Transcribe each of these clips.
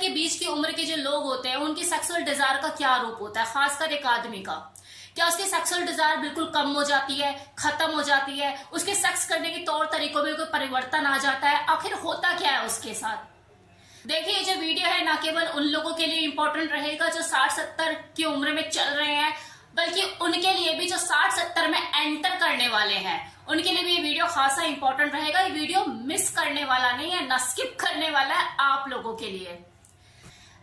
के बीच की उम्र के जो लोग होते हैं उनकी सेक्सुअल डिजायर का क्या रूप होता है, खासकर एक आदमी का। क्या उसकी सेक्सुअल डिजायर बिल्कुल कम हो जाती है, खत्म हो जाती है, उसके सेक्स करने के तौर तरीकों में कोई परिवर्तन आ जाता है? आखिर होता क्या है उसके साथ? देखिए, ये जो वीडियो है ना केवल उन लोगों के लिए इंपॉर्टेंट रहेगा जो 60-70 की उम्र में चल रहे हैं, बल्कि उनके लिए भी जो 60-70 में एंटर करने वाले हैं, उनके लिए भी ये वीडियो खासा इंपॉर्टेंट रहेगा। ये वीडियो मिस करने वाला नहीं है, ना स्किप करने वाला है आप लोगों के लिए।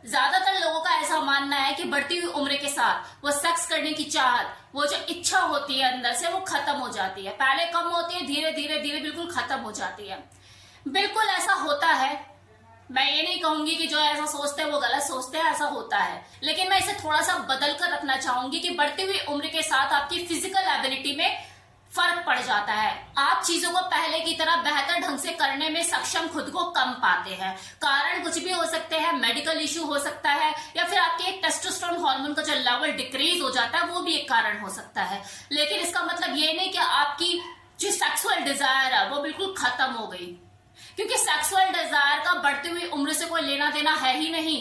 ज्यादातर लोगों का ऐसा मानना है कि बढ़ती हुई उम्र के साथ वो सेक्स करने की चाहत, वो जो इच्छा होती है अंदर से, वो खत्म हो जाती है। पहले कम होती है, धीरे धीरे धीरे बिल्कुल खत्म हो जाती है। बिल्कुल ऐसा होता है, मैं ये नहीं कहूंगी कि जो ऐसा सोचते हैं वो गलत सोचते हैं, ऐसा होता है। लेकिन मैं इसे थोड़ा सा बदल कर रखना चाहूंगी कि बढ़ती हुई उम्र के साथ आपकी फिजिकल एबिलिटी में फर्क पड़ जाता है। आप चीजों को पहले की तरह बेहतर ढंग से करने में सक्षम खुद को कम पाते हैं। कारण कुछ भी हो सकते हैं, मेडिकल इश्यू हो सकता है, या फिर आपके एक टेस्टोस्टेरोन हार्मोन का जो लेवल डिक्रीज हो जाता है वो भी एक कारण हो सकता है। लेकिन इसका मतलब ये नहीं कि आपकी जो सेक्सुअल डिजायर है वो बिल्कुल खत्म हो गई, क्योंकि सेक्सुअल डिजायर का बढ़ती हुई उम्र से कोई लेना देना है ही नहीं।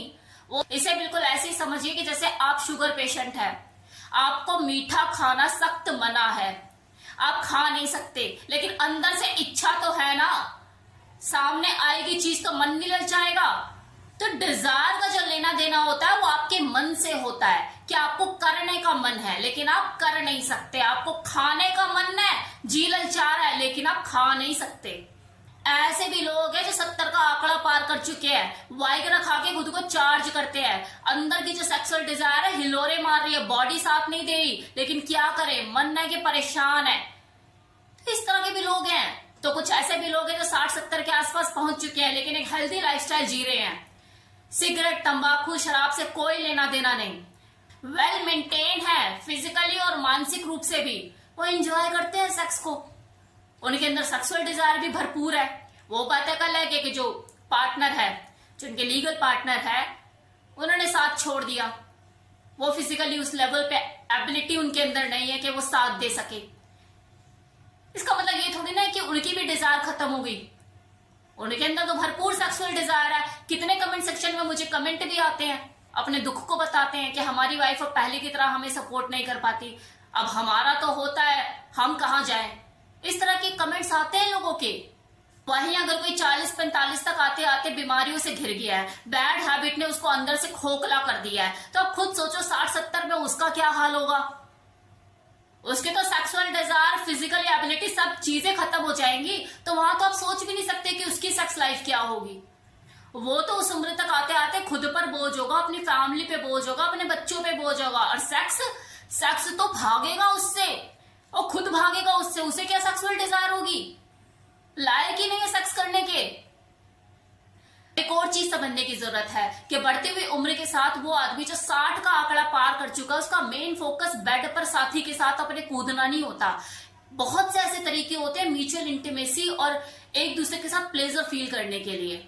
वो इसे बिल्कुल ऐसे ही समझिए कि जैसे आप शुगर पेशेंट है, आपको मीठा खाना सख्त मना है, आप खा नहीं सकते, लेकिन अंदर से इच्छा तो है ना, सामने आएगी चीज तो मन नहीं ललचाएगा। तो डिजायर का जो लेना देना होता है वो आपके मन से होता है कि आपको करने का मन है लेकिन आप कर नहीं सकते, आपको खाने का मन है, जी ललचा रहा है लेकिन आप खा नहीं सकते। ऐसे भी लोग हैं जो 70 का आंकड़ा पार कर चुके हैं, वाइग्रा खा के खुद को चार्ज करते हैं, अंदर की जो सेक्सुअल डिजायर है हिलोरे मार रही है, बॉडी साथ नहीं दे रही, लेकिन क्या करें, मन है कि परेशान है। तो इस तरह के भी लोग हैं। तो कुछ ऐसे भी लोग हैं जो 60-70 के आसपास पहुंच चुके हैं लेकिन एक हेल्दी लाइफस्टाइल जी रहे हैं, सिगरेट, तंबाकू, शराब से कोई लेना देना नहीं, वेल मेंटेन है फिजिकली और मानसिक रूप से भी, वो एंजॉय करते हैं सेक्स को, उनके अंदर सेक्सुअल डिजायर भी भरपूर है। वो बात कल है कि जो पार्टनर है, जो उनके लीगल पार्टनर है, उन्होंने साथ छोड़ दिया, वो फिजिकली उस लेवल पे एबिलिटी उनके अंदर नहीं है कि वो साथ दे सके। इसका मतलब ये थोड़ी ना है कि उनकी भी डिजायर खत्म हो गई, उनके अंदर तो भरपूर सेक्सुअल डिजायर है। कितने कमेंट सेक्शन में मुझे कमेंट भी आते हैं, अपने दुख को बताते हैं कि हमारी वाइफ अब पहले की तरह हमें सपोर्ट नहीं कर पाती, अब हमारा तो होता है, हम कहाँ जाएं। इस तरह के कमेंट्स आते हैं लोगों के। वहीं अगर कोई 40-45 तक आते आते बीमारियों से घिर गया है, बैड हैबिट ने उसको अंदर से खोखला कर दिया है, तो अब खुद सोचो 60-70 में उसका क्या हाल होगा। उसके तो सेक्सुअल डिजायर, फिजिकल एबिलिटी सब चीजें खत्म हो जाएंगी, तो वहां तो आप सोच भी नहीं सकते कि उसकी सेक्स लाइफ क्या होगी। वो तो उस उम्र तक आते आते खुद पर बोझ होगा, अपनी फैमिली पे बोझ होगा, अपने बच्चों पे बोझ होगा, और सेक्स तो भागेगा उससे, और खुद भागेगा उससे, उसे क्या सेक्सुअल डिजायर होगी, लायक ही नहीं है सेक्स करने के। एक और चीज समझने की जरूरत है कि बढ़ती हुई उम्र के साथ वो आदमी जो 60 का आंकड़ा पार कर चुका है, उसका मेन फोकस बेड पर साथी के साथ अपने कूदना नहीं होता। बहुत से ऐसे तरीके होते हैं म्यूचुअल इंटीमेसी और एक दूसरे के साथ प्लेजर फील करने के लिए।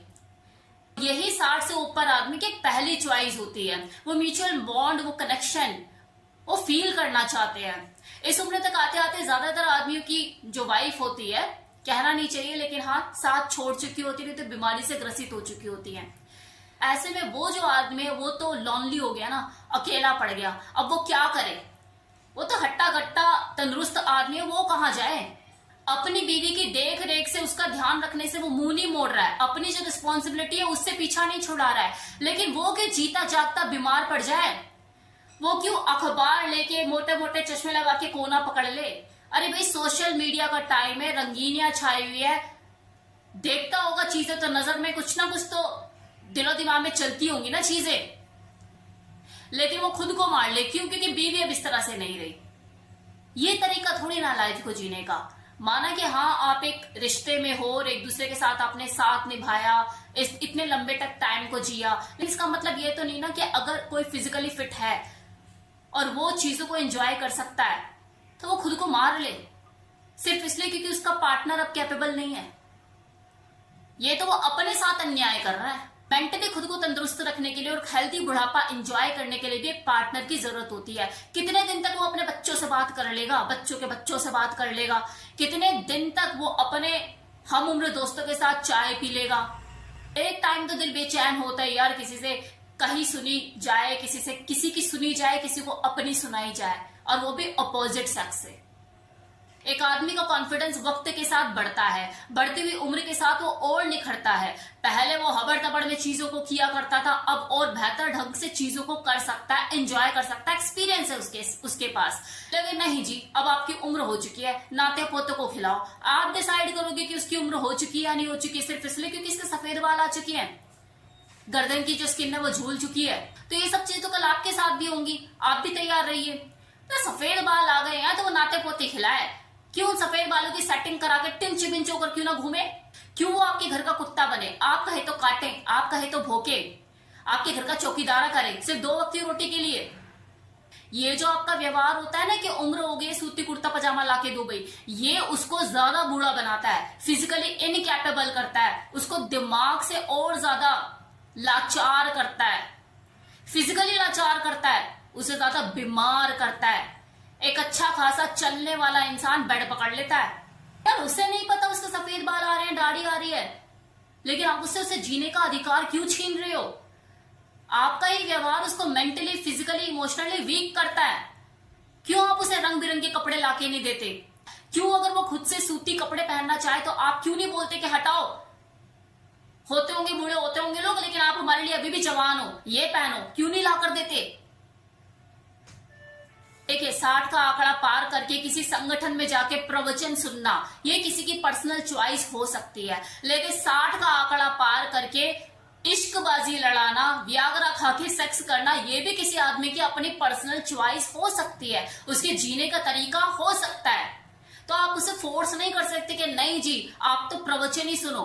यही 60 से ऊपर आदमी की एक पहली चॉइस होती है, वो म्यूचुअल बॉन्ड, वो कनेक्शन वो फील करना चाहते हैं। इस उम्र तक आते आते ज्यादातर आदमियों की जो वाइफ होती है, कहना नहीं चाहिए लेकिन हाँ, साथ छोड़ चुकी होती है, तो बीमारी से ग्रसित हो चुकी होती है। ऐसे में वो जो आदमी है वो तो लॉनली हो गया ना, अकेला पड़ गया। अब वो क्या करे, वो तो हट्टा कट्टा तंदुरुस्त आदमी है, वो कहाँ जाए। अपनी बीवी की देख रेख से, उसका ध्यान रखने से वो मुंह नहीं मोड़ रहा है, अपनी जो रिस्पॉन्सिबिलिटी है उससे पीछा नहीं छुड़ा रहा है, लेकिन वो कि जीता जागता बीमार पड़ जाए, वो क्यों अखबार लेके मोटे मोटे चश्मे लगा के कोना पकड़ ले। अरे भाई, सोशल मीडिया का टाइम है, रंगीनियां छाई हुई है, देखता होगा चीजें तो नजर में कुछ ना कुछ तो दिलो दिमाग में चलती होंगी ना चीजें, लेकिन वो खुद को मार ले, क्यों? क्योंकि बीवी अब इस तरह से नहीं रही। ये तरीका थोड़ी ना लाइफ को जीने का। माना कि हाँ, आप एक रिश्ते में हो और एक दूसरे के साथ आपने साथ निभाया, इतने लंबे तक टाइम को जिया, इसका मतलब ये तो नहीं ना कि अगर कोई फिजिकली फिट है और वो चीजों को एंजॉय कर सकता है तो वो खुद को मार ले, सिर्फ इसलिए क्योंकि उसका पार्टनर अब कैपेबल नहीं है। ये तो वो अपने साथ अन्याय कर रहा है। मेंटली खुद को तंदुरुस्त रखने के लिए और हेल्दी बुढ़ापा एंजॉय करने के लिए भी एक पार्टनर की जरूरत होती है। कितने दिन तक वो अपने बच्चों से बात कर लेगा, बच्चों के बच्चों से बात कर लेगा, कितने दिन तक वो अपने हम उम्र दोस्तों के साथ चाय पी लेगा, एक टाइम तो दिल बेचैन होता है यार, किसी से कहीं सुनी जाए, किसी की सुनी जाए, किसी को अपनी सुनाई जाए, और वो भी अपोजिट सेक्स से। एक आदमी का कॉन्फिडेंस वक्त के साथ बढ़ता है, बढ़ती हुई उम्र के साथ वो और निखरता है। पहले वो हबड़ तबड़ में चीजों को किया करता था, अब और बेहतर ढंग से चीजों को कर सकता है, एंजॉय कर सकता है, एक्सपीरियंस है उसके पास। लेकिन नहीं जी, अब आपकी उम्र हो चुकी है, नाते पोते को खिलाओ। आप डिसाइड करोगे कि उसकी उम्र हो चुकी है या नहीं हो चुकी है सिर्फ इसलिए क्योंकि इसके सफेद बाल आ चुके हैं, गर्दन की जो स्किन है वो झूल चुकी है। तो ये सब चीज तो कल आपके साथ भी होंगी, आप भी तैयार रहिए। तो सफेद बाल आ गए हैं तो वो नाते पोते खिलाए, क्यों सफेद बालों की सेटिंग करा के टिंच बिंच होकर क्यों ना घूमे, क्यों वो आपके घर का कुत्ता बने, आप कहे तो काटे, आप कहे तो भोके, आपके घर का चौकीदारा करे सिर्फ 2 वक्त की रोटी के लिए। ये जो आपका व्यवहार होता है ना कि उम्र हो गई, सूती कुर्ता पजामा लाके दो भाई, ये उसको ज्यादा बूढ़ा बनाता है, फिजिकली इनकैपेबल करता है, उसको दिमाग से और ज्यादा लाचार करता है, फिजिकली लाचार करता है, उसे ज्यादा बीमार करता है। एक अच्छा खासा चलने वाला इंसान बेड पकड़ लेता है यार, उसे नहीं पता उसके सफेद बाल आ रहे हैं, दाढ़ी आ रही है, लेकिन आप उसे जीने का अधिकार क्यों छीन रहे हो? आपका ये व्यवहार उसको मेंटली, फिजिकली, इमोशनली वीक करता है। क्यों आप उसे रंग बिरंगे कपड़े लाके नहीं देते? क्यों अगर वो खुद से सूती कपड़े पहनना चाहे तो आप क्यों नहीं बोलते कि हटाओ? होते होंगे बूढ़े, होते होंगे लोग, लेकिन आप हमारे लिए अभी भी जवान हो, ये पहनो, क्यों नहीं ला कर देते? देखिए, 60 का आंकड़ा पार करके किसी संगठन में जाके प्रवचन सुनना, ये किसी की पर्सनल चॉइस हो सकती है, लेकिन 60 का आंकड़ा पार करके इश्कबाजी लड़ाना, वियाग्रा खा के सेक्स करना, ये भी किसी आदमी की अपनी पर्सनल चॉइस हो सकती है, उसके जीने का तरीका हो सकता है। तो आप उसे फोर्स नहीं कर सकते कि नहीं जी आप तो प्रवचन ही सुनो।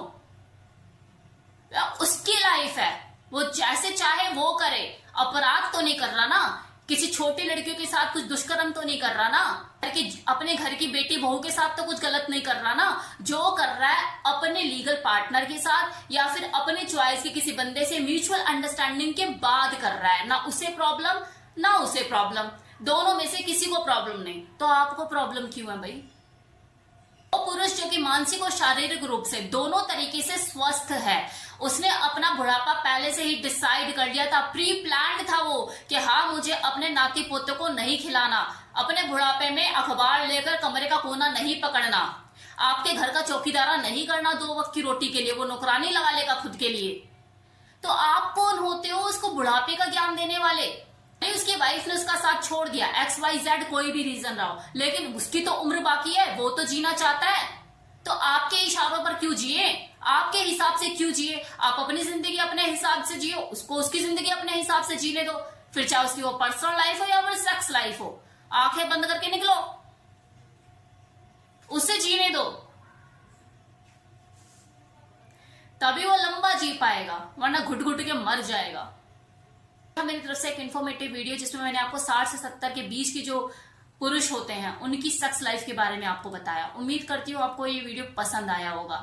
उसकी लाइफ है, वो जैसे चाहे वो करे, अपराध तो नहीं कर रहा ना, किसी छोटी लड़कियों के साथ कुछ दुष्कर्म तो नहीं कर रहा ना, कि अपने घर की बेटी बहू के साथ तो कुछ गलत नहीं कर रहा ना। जो कर रहा है अपने लीगल पार्टनर के साथ या फिर अपने चॉइस के किसी बंदे से म्यूचुअल अंडरस्टैंडिंग के बाद कर रहा है, ना उसे प्रॉब्लम ना उसे प्रॉब्लम, दोनों में से किसी को प्रॉब्लम नहीं। तो आपको प्रॉब्लम क्यों है भाई? वो पुरुष जो कि मानसिक और शारीरिक रूप से दोनों तरीके से स्वस्थ है, उसने अपना बुढ़ापा पहले से ही डिसाइड कर लिया था, प्री प्लान्ड था वो कि हाँ मुझे अपने नाती पोते को नहीं खिलाना, अपने बुढ़ापे में अखबार लेकर कमरे का कोना नहीं पकड़ना, आपके घर का चौकीदारा नहीं करना 2 वक्त की रोटी के लिए, वो नौकरानी लगा लेगा खुद के लिए। तो आप कौन होते हो उसको बुढ़ापे का ज्ञान देने वाले? नहीं, उसकी वाइफ ने उसका साथ छोड़ दिया, XYZ कोई भी रीजन रहा हो, लेकिन उसकी तो उम्र बाकी है, वो तो जीना चाहता है। तो आपके इशारों पर क्यों जिए, आपके हिसाब से क्यों जिए? आप अपनी जिंदगी अपने हिसाब से जियो, उसको उसकी जिंदगी अपने हिसाब से जीने दो, फिर चाहे उसकी वो पर्सनल लाइफ हो या फिर सेक्स लाइफ हो, आंखें बंद करके निकलो, उससे जीने दो, तभी वो लंबा जी पाएगा, वरना घुट घुट के मर जाएगा। मेरी तरफ से एक इन्फॉर्मेटिव वीडियो जिसमें मैंने आपको 60 से 70 के बीच की जो पुरुष होते हैं उनकी सेक्स लाइफ के बारे में आपको बताया। उम्मीद करती हूँ आपको ये वीडियो पसंद आया होगा।